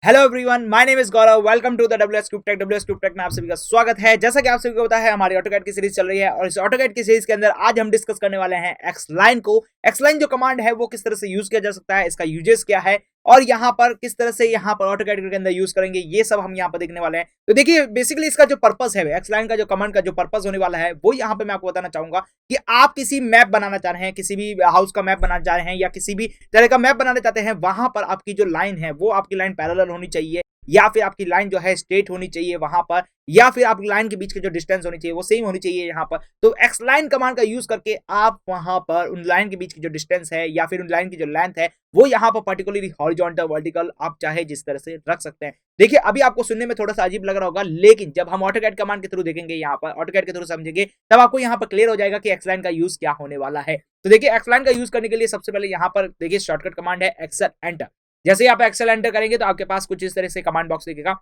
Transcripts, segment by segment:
Hello everyone, my name is Gaurav. Welcome to the WS group tech. WS group tech में आप सभी का स्वागत है। जैसा कि आप सभी को पता है, हमारी ऑटोकैड की सीरीज चल रही है और इस ऑटोकैड की सीरीज के अंदर आज हम डिस्कस करने वाले हैं एक्सलाइन को। एक्सलाइन जो कमांड है वो किस तरह से यूज किया जा सकता है, इसका यूजेस क्या है और यहाँ पर किस तरह से यहाँ पर ऑटोकैड के अंदर यूज करेंगे, ये सब हम यहाँ पर देखने वाले हैं। तो देखिए, बेसिकली इसका जो पर्पस है, एक्सलाइन का जो कमांड का जो पर्पस होने वाला है वो यहाँ पे मैं आपको बताना चाहूंगा कि आप किसी मैप बनाना चाह रहे हैं, किसी भी हाउस का मैप बनाना चाह रहे हैं या किसी भी तरह का मैप बनाना चाहते हैं, वहां पर आपकी जो लाइन है वो आपकी लाइन पैरेलल होनी चाहिए या फिर आपकी लाइन जो है स्ट्रेट होनी चाहिए वहां पर, या फिर आपकी लाइन के बीच की जो डिस्टेंस होनी चाहिए वो सेम होनी चाहिए यहाँ पर। तो एक्सलाइन कमांड का यूज करके आप वहां पर उन लाइन के बीच की जो डिस्टेंस है या फिर उन लाइन की जो लेंथ है वो यहाँ पर पर्टिकुलरली हॉरिजॉन्टल, वर्टिकल आप चाहे जिस तरह से रख सकते हैं। देखिए, अभी आपको सुनने में थोड़ा सा अजीब लग रहा होगा, लेकिन जब हम ऑटोकैड कमांड के थ्रू देखेंगे, यहाँ पर ऑटोकैड के थ्रू समझेंगे, तब आपको यहाँ पर क्लियर हो जाएगा कि एक्सलाइन का यूज क्या होने वाला है। तो देखिए, एक्सलाइन का यूज करने के लिए सबसे पहले यहाँ पर देखिए शॉर्टकट कमांड है एक्सेल एंटर। जैसे ही आप एक्सेल एंटर करेंगे तो आपके पास कुछ इस तरह से कमांड बॉक्स दिखेगा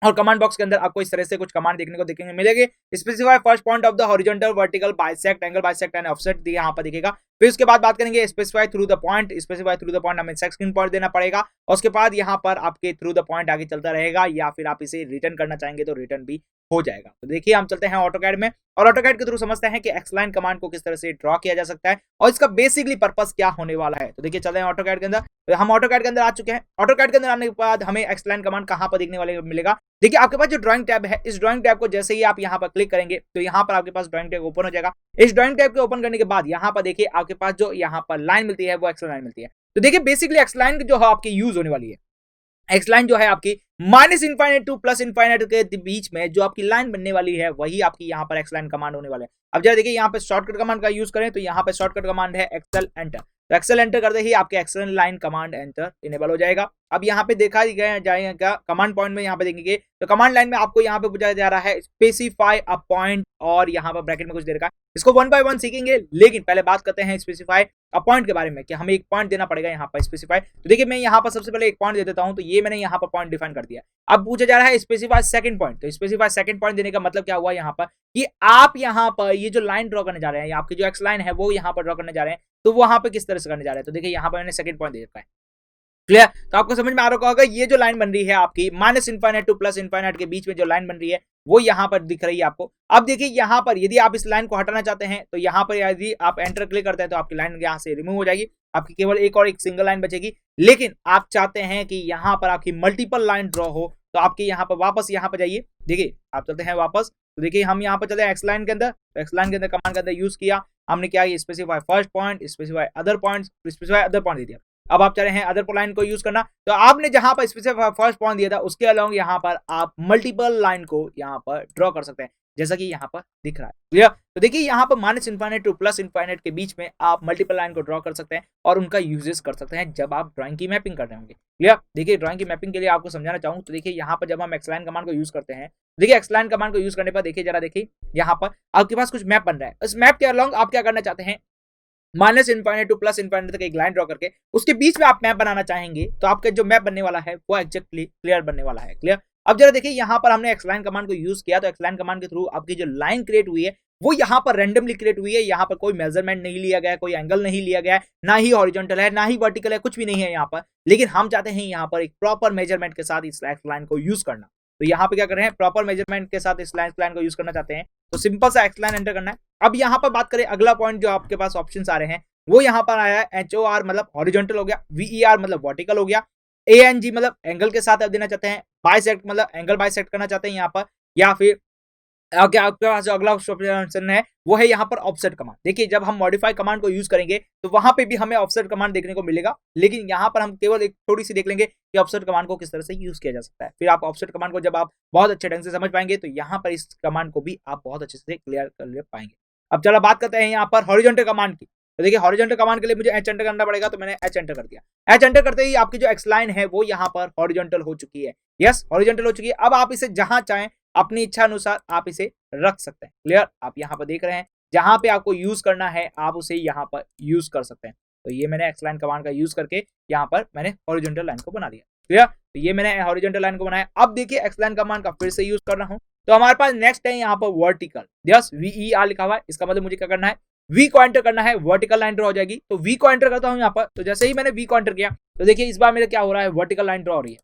और कमांड बॉक्स के अंदर आपको इस तरह से कुछ कमांड देखने को देखेंगे मिलेंगे। Specify first point of the horizontal, vertical, bisect, angle bisect and offset यहाँ पर दिखेगा। फिर उसके बाद बात करेंगे specify through the point. Specify through the point हमें सेक्शन पॉइंट देना पड़ेगा और उसके बाद यहाँ पर आपके थ्रू द पॉइंट आगे चलता रहेगा, या फिर आप इसे रिटर्न करना चाहेंगे तो रिटर्न भी हो जाएगा। तो देखिए, हम चलते हैं ऑटोकैड में और ऑटोकैड के थ्रू समझते हैं कि एक्सलाइन कमांड को किस तरह से ड्रॉ किया जा सकता है और इसका बेसिकली पर्पस क्या होने वाला है। तो देखिए, चलते हैं ऑटोकैड के अंदर। तो हम ऑटोकैड के अंदर आ चुके हैं। ऑटोकैड के अंदर आने के बाद हमें एक्सलाइन कमांड कहां पर देखने वाले मिलेगा। देखिए, आपके पास जो ड्राइंग टैब है, इस ड्राइंग टैब को जैसे ही आप यहाँ पर क्लिक करेंगे तो यहाँ पर आपके पास ड्राइंग टैब ओपन हो जाएगा। इस ड्राइंग टैब को ओपन करने के बाद यहाँ पर देखिए आपके पास जो यहाँ पर लाइन मिलती है वो एक्सलाइन मिलती है। तो देखिए, बेसिकली एक्सलाइन जो है आपकी यूज होने वाली है, एक्सलाइन जो है आपकी minus infinite two plus infinite के बीच में जो आपकी लाइन बनने वाली है वही आपकी यहाँ पर एक्सलाइन कमांड होने वाला है। अब जरा देखिए, यहाँ पे शॉर्टकट कमांड का यूज करें तो यहाँ पे शॉर्टकट कमांड है एक्सेल एंटर। तो एक्सेल एंटर करते ही आपके XL line command enter enable हो जाएगा। अब यहाँ पे देखा जाएगा कमांड पॉइंट में, यहाँ पे देखेंगे तो कमांड लाइन में आपको यहाँ पे पूछा जा रहा है स्पेसिफाई अ पॉइंट और यहाँ पर ब्रैकेट में कुछ दे रखा है। इसको वन बाय वन सीखेंगे, लेकिन पहले बात करते हैं स्पेसिफाई अ पॉइंट के बारे में कि हमें एक पॉइंट देना पड़ेगा यहाँ पर स्पेसिफाई। तो देखिए, मैं यहाँ पर सबसे पहले एक पॉइंट दे देता हूँ। तो ये मैंने यहाँ पर पॉइंट डिफाइन कर दिया। अब पूछा जा रहा है स्पेसिफाई सेकंड पॉइंट। तो स्पेसिफाई सेकंड पॉइंट देने का मतलब क्या हुआ यहाँ पर कि आप यहाँ पर ये जो लाइन ड्रॉ करने जा रहे हैं, आपकी जो एक्स लाइन है वो यहाँ पर ड्रॉ करने जा रहे हैं, तो वहां पे किस तरह से करने जा रहे हैं। तो देखिए, यहाँ पर मैंने सेकंड पॉइंट दे रखा है। क्लियर? तो आपको समझ में आ रहा होगा, ये जो लाइन बन रही है आपकी minus infinite two plus infinite के बीच में जो लाइन बन रही है वो यहाँ पर दिख रही है आपको। अब देखिए, यहाँ पर यदि आप इस लाइन को हटाना चाहते हैं तो यहाँ पर यदि आप एंटर क्लिक करते हैं तो आपकी लाइन यहाँ से रिमूव हो जाएगी, आपकी केवल एक और एक सिंगल लाइन बचेगी। लेकिन आप चाहते हैं कि यहाँ पर आपकी मल्टीपल लाइन ड्रॉ हो, तो आपके यहाँ पर वापस यहाँ पर जाइए। देखिए, आप चलते हैं वापस। तो देखिए, हम यहाँ पर चलते हैं एक्स लाइन के अंदर। तो एक्स लाइन के अंदर कमांड के अंदर यूज किया हमने, क्या specify first point, specify other point, specify other point दे दिया। अब आप चाह रहे हैं अदर लाइन को यूज करना, तो आपने जहां पर स्पेसिफाई फर्स्ट पॉइंट दिया था उसके अलावा यहाँ पर आप मल्टीपल लाइन को यहाँ पर ड्रॉ कर सकते हैं, जैसा कि यहाँ पर दिख रहा है। क्लियर? तो देखिए, यहाँ पर minus infinite two plus infinite के बीच में आप मल्टीपल लाइन को ड्रॉ कर सकते हैं और उनका यूजेस कर सकते हैं जब आप ड्राइंग की मैपिंग कर रहे होंगे। क्लियर? देखिए, ड्राइंग की मैपिंग के लिए आपको समझाना चाहूँ तो देखिए, यहाँ पर जब हम एक्सलाइन कमांड को यूज करते हैं, देखिए एक्सलाइन कमांड को यूज करने पर देखिए जरा देखिए, यहाँ पर आपके पास कुछ मैप बन रहा है। इस मैप के अलॉन्ग आप क्या करना चाहते हैं, minus infinite two plus infinite तक एक लाइन ड्रॉ करके उसके बीच में आप मैप बनाना चाहेंगे, तो आपका जो मैप बनने वाला है वो एग्जैक्टली क्लियर बनने वाला है। क्लियर? अब जरा देखिए, यहाँ पर हमने एक्सलाइन कमांड को यूज किया, तो एक्सलाइन कमांड के थ्रू आपकी जो लाइन क्रिएट हुई है वो यहाँ पर रैंडमली क्रिएट हुई है। यहाँ पर कोई मेजरमेंट नहीं लिया गया है, कोई एंगल नहीं लिया गया है, ना ही हॉरिजॉन्टल है ना ही वर्टिकल है, कुछ भी नहीं है यहाँ पर। लेकिन हम चाहते हैं यहाँ पर एक प्रॉपर मेजरमेंट के साथ इस लाइन को यूज करना। तो यहाँ पे क्या कर रहे हैं, प्रॉपर मेजरमेंट के साथ इस लाइन को यूज करना चाहते हैं, तो सिंपल सा एक्सलाइन एंटर करना है। अब यहाँ पर बात करें, अगला पॉइंट जो आपके पास ऑप्शन आ रहे हैं वो यहाँ पर आया है HOR मतलब हॉरिजॉन्टल हो गया, VER मतलब वर्टिकल हो गया, ANG मतलब एंगल के साथ आप देना चाहते हैं, बाइसेक्ट मतलब एंगल बाइसेक्ट करना चाहते हैं यहाँ पर, या फिर आपके पास जो अगला ऑप्शन है वो है यहाँ पर ऑफसेट कमांड। देखिए, जब हम मॉडिफाई कमांड को यूज करेंगे तो वहां पे भी हमें ऑफसेट कमांड देखने को मिलेगा, लेकिन यहाँ पर हम केवल एक थोड़ी सी देख लेंगे कि ऑफसेट कमांड को किस तरह से यूज किया जा सकता है। फिर आप ऑफसेट कमांड को जब आप बहुत अच्छे ढंग से समझ पाएंगे तो यहाँ पर इस कमांड को भी आप बहुत अच्छे से क्लियर कर ले पाएंगे। अब चलो बात करते हैं यहाँ पर हॉरिजॉन्टल कमांड की। तो देखिए, हॉरिजॉन्टल कमांड के लिए मुझे एच एंटर करना पड़ेगा, तो मैंने एच एंटर कर दिया। एच एंटर करते ही आपकी जो एक्स लाइन है वो यहाँ पर हॉरिजॉन्टल हो चुकी है। यस, हॉरिजॉन्टल हो चुकी है। अब आप इसे जहां चाहें अपनी इच्छा अनुसार आप इसे रख सकते हैं। क्लियर? आप यहाँ पर देख रहे हैं, जहां पे आपको यूज करना है आप उसे यहाँ पर यूज कर सकते हैं। तो ये मैंने एक्स लाइन कमांड का यूज करके यहाँ पर मैंने हॉरिजॉन्टल लाइन को बना दिया। क्लियर? तो ये मैंने हॉरिजॉन्टल लाइन को बनाया। अब देखिए, एक्स लाइन कमांड का फिर से यूज कर रहा हूँ, तो हमारे पास नेक्स्ट है यहाँ पर वर्टिकल। यस, VER लिखा हुआ है, इसका मतलब मुझे क्या करना है, V को एंटर करना है, वर्टिकल लाइन ड्रॉ हो जाएगी। तो V को एंटर करता हूँ यहाँ पर। तो जैसे ही मैंने V को एंटर किया तो देखिए, इस बार मेरा क्या हो रहा है, वर्टिकल लाइन ड्रॉ हो रही है।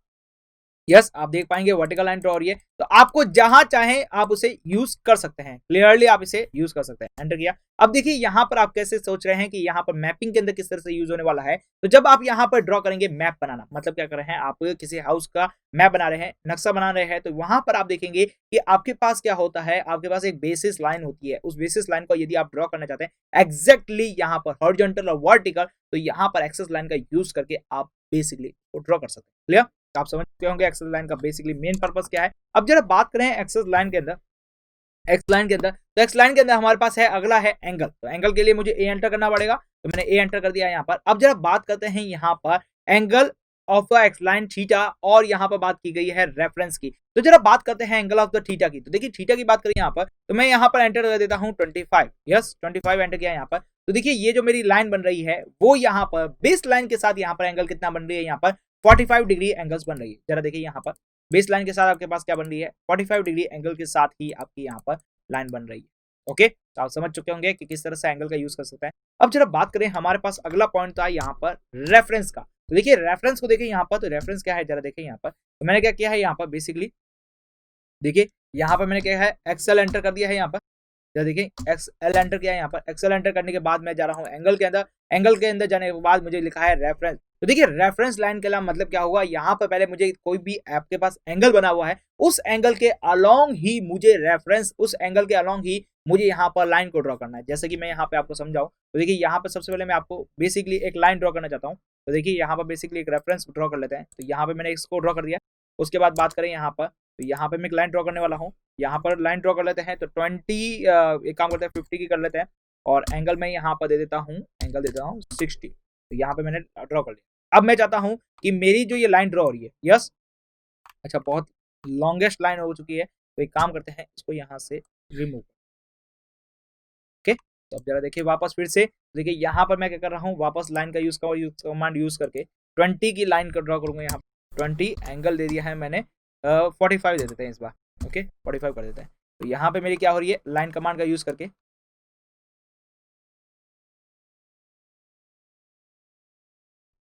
यस आप देख पाएंगे वर्टिकल लाइन ड्रॉ हो रही है, तो आपको जहां चाहे आप उसे यूज कर सकते हैं, क्लियरली आप इसे यूज कर सकते हैं। एंटर किया। अब देखिए यहाँ पर आप कैसे सोच रहे हैं कि यहाँ पर मैपिंग के अंदर किस तरह से यूज होने वाला है। तो जब आप यहाँ पर ड्रॉ करेंगे मैप बनाना, मतलब क्या कर रहे हैं, आप किसी हाउस का मैप बना रहे हैं, नक्शा बना रहे हैं, तो वहां पर आप देखेंगे कि आपके पास क्या होता है, आपके पास एक बेसिस लाइन होती है। उस बेसिस लाइन को यदि आप ड्रॉ करना चाहते हैं एग्जैक्टली यहाँ पर हॉरिजॉन्टल और वर्टिकल, तो यहाँ पर एक्सेस लाइन का यूज करके आप बेसिकली ड्रॉ कर सकते हैं। क्लियर? तो आप समझ चुके होंगे एक्सेस लाइन का बेसिकली मेन पर्पस क्या है। अब जरा बात करें एक्सेस लाइन के अंदर, एक्स लाइन के अंदर, तो एक्स लाइन के अंदर हमारे पास है अगला है एंगल। तो एंगल के लिए मुझे ए एंटर करना पड़ेगा, तो मैंने ए एंटर कर दिया यहाँ पर। अब जरा बात करते हैं यहाँ पर angle of the x line theta, और यहाँ पर बात की गई है रेफरेंस की। तो जरा बात करते हैं एंगल ऑफ द थीटा की। तो देखिए थीटा की बात करें यहाँ पर, तो मैं यहाँ पर एंटर कर देता हूँ 25। यस 25 एंटर किया यहाँ पर। तो देखिए ये जो मेरी लाइन बन रही है वो यहाँ पर बेस लाइन के साथ यहाँ पर एंगल कितना बन रही है, यहाँ पर 45 डिग्री एंगल्स बन रही है। जरा देखिए यहाँ पर बेस लाइन के साथ आपके पास क्या बन रही है, 45 डिग्री एंगल के साथ ही आपकी यहाँ पर लाइन बन रही है। ओके, तो आप समझ चुके होंगे कि किस तरह से एंगल का यूज कर सकते हैं। अब जरा बात करें हमारे पास अगला पॉइंट था यहाँ पर रेफरेंस का। तो देखिए रेफरेंस को देखिए यहाँ पर, तो रेफरेंस क्या है जरा देखिए यहाँ पर। तो मैंने क्या किया है यहाँ पर बेसिकली, देखिए यहाँ पर मैंने क्या है एक्सेल एंटर कर दिया है यहाँ पर। जरा देखिए एक्सएल एंटर किया है यहाँ पर। एक्सएल एंटर करने के बाद मैं जा रहा हूँ एंगल के अंदर। एंगल के अंदर जाने के बाद मुझे लिखा है रेफरेंस। तो देखिए रेफरेंस लाइन के मतलब क्या होगा, यहाँ पर पहले मुझे कोई भी आपके पास एंगल बना हुआ है, उस एंगल के अलोंग ही मुझे रेफरेंस, उस एंगल के अलोंग ही मुझे यहाँ पर लाइन को ड्रॉ करना है। जैसे कि मैं यहाँ पे आपको समझाऊं, तो देखिए यहाँ पर सबसे पहले मैं आपको बेसिकली एक लाइन ड्रॉ करना चाहता हूँ। तो देखिए यहाँ पर बेसिकली एक रेफरेंस ड्रॉ कर लेते हैं। तो यहाँ पे मैंने इसको ड्रॉ कर दिया। उसके बाद बात करें यहाँ पर, तो यहाँ पे मैं एक लाइन ड्रॉ करने वाला हूँ। यहाँ पर लाइन ड्रॉ कर लेते हैं। तो 20 एक काम करते हैं 50 की कर लेते हैं, और एंगल मैं यहाँ पर दे देता हूँ, एंगल देता हूँ 60। तो यहाँ पे मैंने ड्रॉ कर लिया। अब मैं चाहता हूँ कि मेरी जो ये लाइन ड्रॉ हो रही है, यस अच्छा बहुत लॉन्गेस्ट लाइन हो चुकी है, तो एक काम करते हैं इसको यहाँ से रिमूव। ओके, तो अब जरा देखिए वापस फिर से, देखिए यहाँ पर मैं क्या कर रहा हूँ, वापस लाइन का कमांड यूज करके 20 की लाइन का ड्रॉ करूंगा। यहाँ 20 एंगल दे दिया है मैंने, 45 दे देते हैं इस बार। ओके 45 कर देते हैं। तो यहाँ पे मेरी क्या हो रही है, लाइन कमांड का यूज करके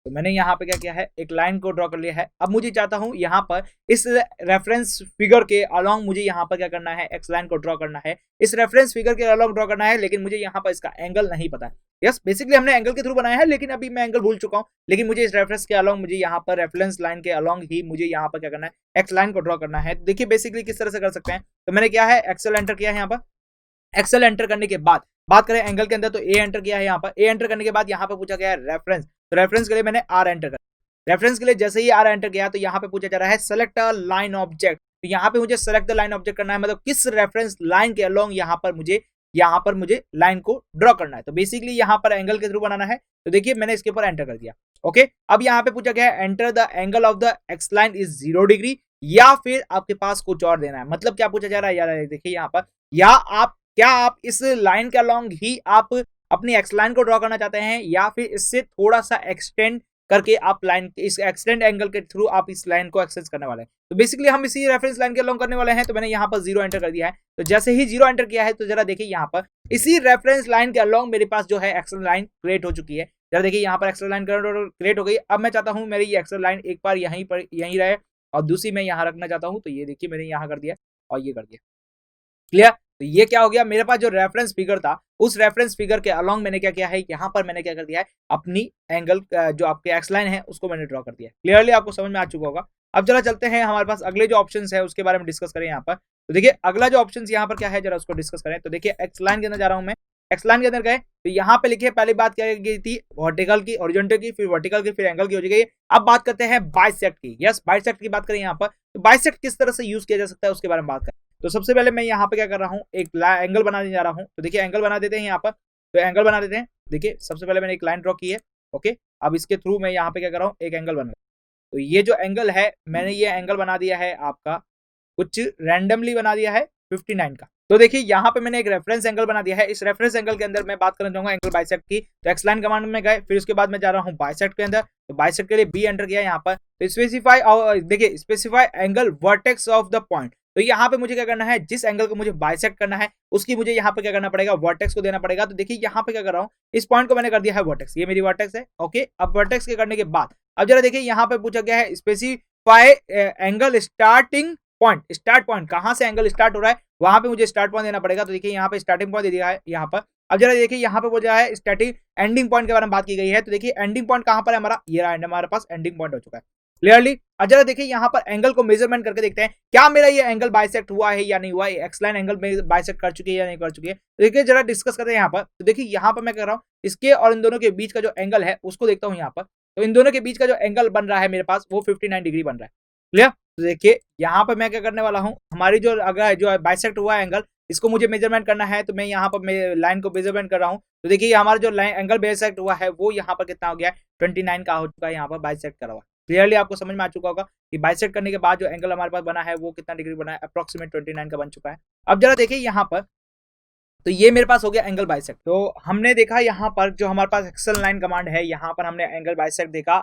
तो मैंने यहाँ पे क्या किया है, एक लाइन को ड्रॉ कर लिया है। अब मुझे चाहता हूँ यहाँ पर इस रेफरेंस फिगर के अलोंग मुझे यहाँ पर क्या करना है, एक्स लाइन को ड्रॉ करना है, इस रेफरेंस फिगर के अलोंग ड्रॉ करना है, लेकिन मुझे यहाँ पर इसका एंगल नहीं पता है। यस बेसिकली हमने एंगल के थ्रू बनाया है, लेकिन अभी मैं एंगल भूल चुका हूँ। लेकिन मुझे इस रेफरेंस के अलोंग, मुझे यहाँ पर रेफरेंस लाइन के अलोंग ही मुझे यहाँ पर क्या करना है, एक्स लाइन को ड्रॉ करना है। देखिए बेसिकली किस तरह से कर सकते हैं। तो मैंने क्या है, एक्सेल एंटर किया है यहाँ पर। एक्सेल एंटर करने के बाद बात करें एंगल के अंदर, तो ए एंटर किया है यहाँ पर। ए एंटर करने के बाद यहाँ पे पूछा गया है रेफरेंस। तो रेफरेंस के लिए मैंने आर एंटर कर, रेफरेंस के लिए जैसे ही आर एंटर किया तो यहाँ पे पूछा जा रहा है सेलेक्ट अ लाइन ऑब्जेक्ट। तो यहाँ पे मुझे सेलेक्ट द लाइन ऑब्जेक्ट करना है, मतलब किस रेफरेंस लाइन के अलोंग यहाँ पर मुझे लाइन को ड्रॉ करना है। तो बेसिकली यहाँ पर एंगल के थ्रू बनाना है। तो देखिए मैंने इसके ऊपर एंटर कर दिया। ओके, अब यहाँ पे पूछा गया है enter the angle of the x line is 0 degree, या फिर आपके पास कुछ और देना है। मतलब क्या पूछा जा रहा है यार, देखिए यहाँ पर, या आप इस लाइन के अलोंग ही आप अपनी एक्स लाइन को ड्रॉ करना चाहते हैं, या फिर इससे थोड़ा सा एक्सटेंड करके आप लाइन, इस एक्सटेंड एंगल के थ्रू आप इस लाइन को एक्सेस करने वाले हैं। तो बेसिकली हम इसी रेफरेंस लाइन के अलोंग करने वाले हैं। तो मैंने यहाँ पर 0 एंटर कर दिया है। तो जैसे ही 0 एंटर किया है, तो जरा देखिए यहाँ पर इसी रेफरेंस लाइन के अलोंग मेरे पास जो है एक्सेल लाइन क्रिएट हो चुकी है। जरा देखिए यहाँ पर एक्सेल लाइन क्रिएट हो गई। अब मैं चाहता हूँ मेरी ये एक्सेल लाइन एक बार यहीं रहे, और दूसरी मैं यहाँ रखना चाहता हूँ। तो ये देखिए मैंने यहाँ कर दिया और ये कर दिया। क्लियर? तो ये क्या हो गया, मेरे पास जो रेफरेंस फिगर था, उस रेफरेंस फिगर के अलोंग मैंने क्या किया है, यहाँ पर मैंने क्या कर दिया है, अपनी एंगल जो आपके एक्स लाइन है उसको मैंने ड्रॉ कर दिया। क्लियरली आपको समझ में आ चुका होगा। अब जरा चलते हैं हमारे पास अगले जो ऑप्शंस है उसके बारे में डिस्कस करें यहाँ पर। तो देखिए अगला जो ऑप्शन यहाँ पर क्या है, जरा उसको डिस्कस करें। तो देखिए एक्स लाइन के अंदर जा रहा हूँ मैं। एक्स लाइन के अंदर गए तो यहाँ पे लिखिए, पहली बात क्या गई थी, वर्टिकल की, हॉरिजॉन्टल की, फिर वर्टिकल की, फिर एंगल की हो गई। अब बात करते हैं बाइसेक्ट की। यस बाइसेक्ट की बात करें यहाँ पर। तो बाइसेक्ट किस तरह से यूज किया जा सकता है उसके बारे में बात करें। तो सबसे पहले मैं यहाँ पे क्या कर रहा हूँ, एक एंगल बनाने जा रहा हूँ। तो देखिए एंगल बना देते हैं यहाँ पर। तो एंगल बना देते हैं। देखिए सबसे पहले मैंने एक लाइन ड्रॉ की है। ओके, अब इसके थ्रू मैं यहाँ पे क्या कर रहा हूँ, एक एंगल बना। तो ये जो एंगल है, मैंने ये एंगल बना दिया है आपका, कुछ रैंडमली बना दिया है 59 का। तो देखिए यहाँ पे मैंने एक रेफरेंस एंगल बना दिया है। इस रेफरेंस एंगल के अंदर मैं बात करना चाहूंगा एंगल बाइसेक्ट की। तो एक्स लाइन कमांड में गए, फिर उसके बाद मैं जा रहा हूँ बाइसेक्ट के अंदर। तो बाइसेक्ट के लिए बी एंटर किया यहाँ पर। तो स्पेसिफाई, देखिए specify angle vertex of the point. तो यहाँ पे मुझे क्या करना है, जिस एंगल को मुझे बाइसेक्ट करना है उसकी मुझे यहाँ पे क्या करना पड़ेगा, वर्टेक्स को देना पड़ेगा। तो देखिए यहाँ पे क्या कर रहा हूँ, इस पॉइंट को मैंने कर दिया है वर्टेक्स, ये मेरी वर्टेक्स है। ओके, अब वर्टेक्स के करने के बाद अब जरा देखिए यहाँ पे पूछा गया है मॉडिफाई एंगल स्टार्ट पॉइंट कहां से एंगल स्टार्ट हो रहा है वहां पे मुझे स्टार्ट पॉइंट देना पड़ेगा। तो देखिए यहाँ पे स्टार्टिंग पॉइंट दे दिया है यहाँ पर। अब जरा देखिए यहाँ पे बोला है स्टार्टिंग एंडिंग पॉइंट के बारे में बात की गई है। तो देखिए एंडिंग पॉइंट कहां पर है हमारा, ये हमारे पास एंडिंग पॉइंट हो चुका है क्लियरली। अब जरा देखिए यहाँ पर एंगल को मेजरमेंट करके देखते हैं क्या मेरा ये एंगल बाइसेक्ट हुआ है या नहीं हुआ है, एक्स लाइन एंगल में बाइसेक्ट कर चुकी है या नहीं कर चुकी है। तो देखिए जरा डिस्कस करते हैं यहाँ पर। तो देखिए यहाँ पर मैं कर रहा हूँ इसके और इन दोनों के बीच का जो एंगल है उसको देखता हूँ यहाँ पर। तो इन दोनों के बीच का जो एंगल बन रहा है मेरे पास वो 59 डिग्री बन रहा है क्लियर। तो देखिए यहाँ पर मैं क्या करने वाला हूँ, हमारी जो अगर जो बाइसेक्ट हुआ एंगल इसको मुझे मेजरमेंट करना है। तो मैं यहाँ पर लाइन को मेजरमेंट कर रहा हूँ। तो देखिए हमारा जो एंगल बाइसेक्ट हुआ है वो यहाँ पर कितना हो गया है 29 का हो चुका है यहाँ पर बाइसेक्ट करा हुआ। क्लियरली आपको समझ में आ चुका होगा कि बाइसेक्ट करने के बाद जो एंगल हमारे पास बना है वो कितना डिग्री बना है, अप्रोक्सीमेट 29 का बन चुका है। अब जरा देखिए यहाँ पर, तो ये मेरे पास हो गया एंगल बाइसेक्ट। तो हमने देखा यहाँ पर जो हमारे पास एक्सेल लाइन कमांड है यहाँ पर हमने एंगल बाइसेक्ट देखा,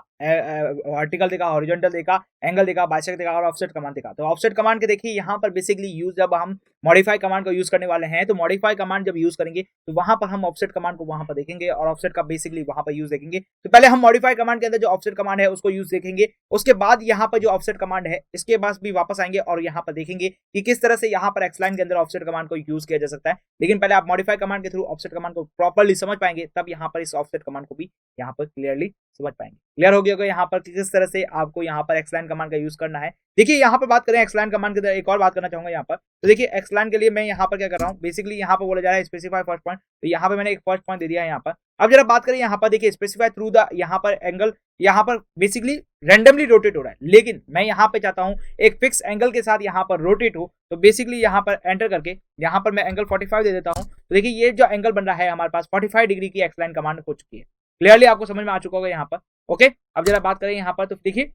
वर्टिकल देखा, हॉरिजॉन्टल देखा, एंगल देखा, बाइसेक्ट देखा और ऑफसेट कमांड देखा। तो ऑफसेट कमांड के देखिए यहाँ पर बेसिकली यूज जब हम मॉडिफाई कमांड को यूज करने वाले हैं तो मॉडिफाई कमांड जब यूज करेंगे तो वहां पर हम ऑफसेट कमांड को वहां पर देखेंगे और ऑफसेट का बेसिकली वहां पर यूज देखेंगे। तो पहले हम मॉडिफाई कमांड के अंदर जो ऑफसेट कमांड है उसको यूज देखेंगे, उसके बाद यहाँ पर जो ऑफसेट कमांड है इसके पास भी वापस आएंगे और यहाँ पर देखेंगे कि किस तरह से यहाँ पर एक्स लाइन के अंदर ऑफसेट कमांड को यूज किया जा सकता है। लेकिन पहले आप मॉडिफाई कमांड के थ्रू ऑफसेट कमांड को प्रॉपर्ली समझ पाएंगे तब यहाँ पर इस ऑफसेट कमांड को भी यहाँ पर क्लियरली समझ पाएंगे। क्लियर हो गया होगा यहाँ पर किस तरह से आपको यहाँ पर एक्स लाइन कमांड का यूज करना है। देखिए यहाँ पर बात करें एक्स लाइन कमांड के अंदर एक और बात करना चाहूंगा यहाँ पर। तो देखिए एक्स लाइन के लिए मैं यहाँ पर क्या कर रहा हूँ, बेसिकली यहाँ पर बोला जा रहा है स्पेसिफाई फर्स्ट पॉइंट। तो यहाँ पे मैंने एक फर्स्ट पॉइंट दे दिया है यहाँ पर। अब जरा बात करें यहाँ पर देखिए स्पेसिफाई थ्रू द, यहाँ पर एंगल यहाँ पर बेसिकली रैंडमली रोटेट हो रहा है लेकिन मैं यहाँ पे चाहता हूँ एक फिक्स एंगल के साथ यहाँ पर रोटेट हो। तो बेसिकली यहाँ पर एंटर करके यहाँ पर मैं एंगल 45 दे देता हूँ। तो देखिए ये जो एंगल बन रहा है हमारे पास 45 डिग्री की एक्स लाइन कमांड हो चुकी है। क्लियरली आपको समझ में आ चुका होगा यहाँ पर। ओके अब जरा बात करें यहाँ पर। तो देखिए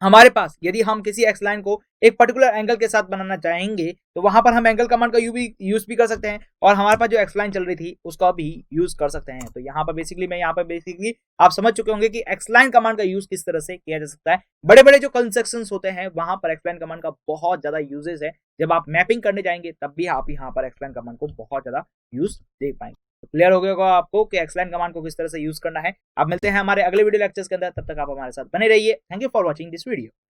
हमारे पास यदि हम किसी एक्स लाइन को एक पर्टिकुलर एंगल के साथ बनाना चाहेंगे तो वहां पर हम एंगल कमांड का यूज भी कर सकते हैं और हमारे पास जो एक्स लाइन चल रही थी उसका भी यूज कर सकते हैं। तो यहाँ पर बेसिकली आप समझ चुके होंगे कि एक्स लाइन कमांड का यूज किस तरह से किया जा सकता है। बड़े बड़े जो कंस्ट्रक्शन होते हैं वहां पर एक्स लाइन कमांड का बहुत ज्यादा यूजेस है। जब आप मैपिंग करने जाएंगे तब भी आप यहाँ पर एक्स लाइन कमांड को बहुत ज्यादा यूज दे पाएंगे। तो क्लियर हो गया होगा आपको कि एक्स लाइन कमांड को किस तरह से यूज करना है। आप मिलते हैं हमारे अगले वीडियो लेक्चर्स के अंदर, तब तक आप हमारे साथ बने रहिए। Thank you for watching this video.